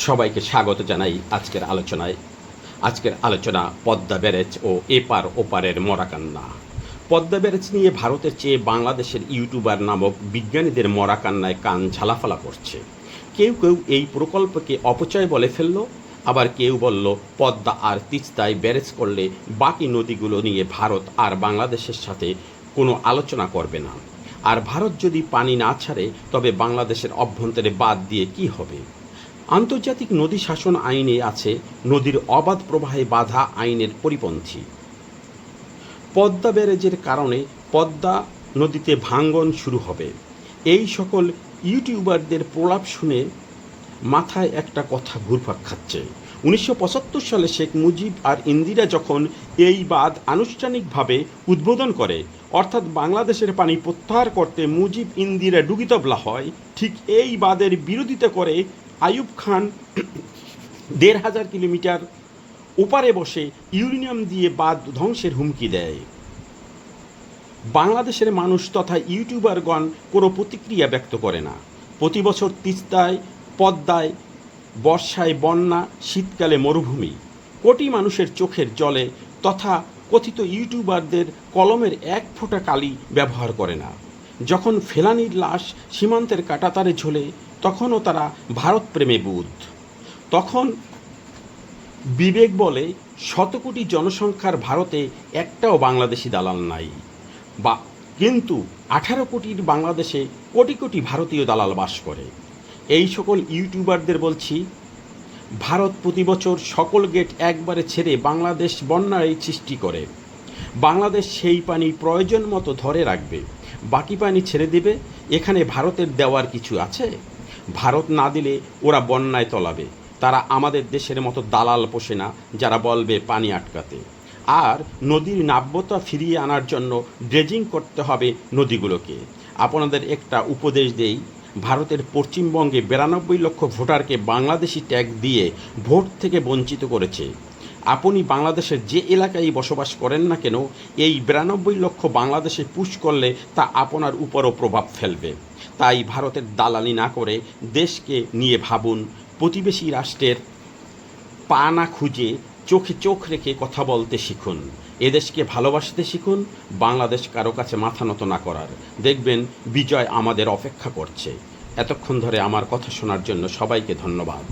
সবাইকে স্বাগত জানাই আজকের আলোচনায়। আজকের আলোচনা পদ্মা ব্যারেজ ও এপার ওপারের মরাকান্না। পদ্মা ব্যারেজ নিয়ে ভারতের চেয়ে বাংলাদেশের ইউটিউবার নামক বিজ্ঞানীদের মরাকান্নায় কান ঝালাফালা করছে। কেউ কেউ এই প্রকল্পকে অপচয় বলে ফেলল, আবার কেউ বলল পদ্মা আর তিস্তায় ব্যারেজ করলে বাকি নদীগুলো নিয়ে ভারত আর বাংলাদেশের সাথে কোনো আলোচনা করবে না। আর ভারত যদি পানি না ছাড়ে তবে বাংলাদেশের অভ্যন্তরে বাদ দিয়ে কি হবে? আন্তর্জাতিক নদী শাসন আইনে আছে নদীর অবাধ প্রবাহে বাধা আইনের পরিপন্থী। পদ্মা ব্যারেজের কারণে পদ্মা নদীতে ভাঙ্গন শুরু হবে। এই সকল ইউটিউবারদের প্রলাপ শুনে মাথায় একটা কথা ঘুরপাক খাচ্ছে। 1975 সালে শেখ মুজিব আর ইন্দিরা যখন এই বাঁধ আনুষ্ঠানিকভাবে উদ্বোধন করে, অর্থাৎ বাংলাদেশের পানি প্রত্যাহার করতে মুজিব ইন্দিরা ডুগিতবলা হয়, ঠিক এই বাঁধের বিরোধিতা করে আইয়ুব খান ১,৫০০ কিলোমিটার ওপারে বসে ইউরেনিয়াম দিয়ে বাঁধ ধ্বংসের হুমকি দেয়। বাংলাদেশের মানুষ তথা ইউটিউবারগণ কোনো প্রতিক্রিয়া ব্যক্ত করে না। প্রতি বছর তিস্তায়, পদ্মায় বর্ষায় বন্যা, শীতকালে মরুভূমি, কোটি মানুষের চোখের জলে তথা কথিত ইউটিউবারদের কলমের এক ফোঁটা কালি ব্যবহার করে না। যখন ফেলানির লাশ সীমান্তের কাঁটাতারে ঝোলে তখনও তারা ভারত প্রেমে বুঁদ। তখন বিবেক বলে, শতকোটি জনসংখ্যার ভারতে একটাও বাংলাদেশি দালাল নাই, বা কিন্তু 18 কোটির বাংলাদেশে কোটি কোটি ভারতীয় দালাল বাস করে। এই সকল ইউটিউবারদের বলছি, ভারত প্রতি বছর সকল গেট একবারে ছেড়ে বাংলাদেশ বন্যায় সৃষ্টি করে। বাংলাদেশ সেই পানি প্রয়োজন মতো ধরে রাখবে, বাকি পানি ছেড়ে দেবে। এখানে ভারতের দেওয়ার কিছু আছে? ভারত না দিলে ওরা বন্যায় তলাবে। তারা আমাদের দেশের মতো দালাল পোষে না যারা বলবে পানি আটকাতে। আর নদীর নাব্যতা ফিরিয়ে আনার জন্য ড্রেজিং করতে হবে নদীগুলোকে। আপনাদের একটা উপদেশ দেই, ভারতের পশ্চিমবঙ্গে 92 লক্ষ ভোটারকে বাংলাদেশি ট্যাগ দিয়ে ভোট থেকে বঞ্চিত করেছে। আপনি বাংলাদেশের যে এলাকায় বসবাস করেন না কেন, এই 92 লক্ষ বাংলাদেশে পুশ করলে তা আপনার উপরও প্রভাব ফেলবে। তাই ভারতের দালালি না করে দেশকে নিয়ে ভাবুন। প্রতিবেশী রাষ্ট্রের পা না খুঁজে চোখে চোখ রেখে কথা বলতে শিখুন। এদেশকে ভালোবাসতে শিখুন, বাংলাদেশ কারো কাছে মাথা নত না করার। দেখবেন বিজয় আমাদের অপেক্ষা করছে। এতক্ষণ ধরে আমার কথা শোনার জন্য সবাইকে ধন্যবাদ।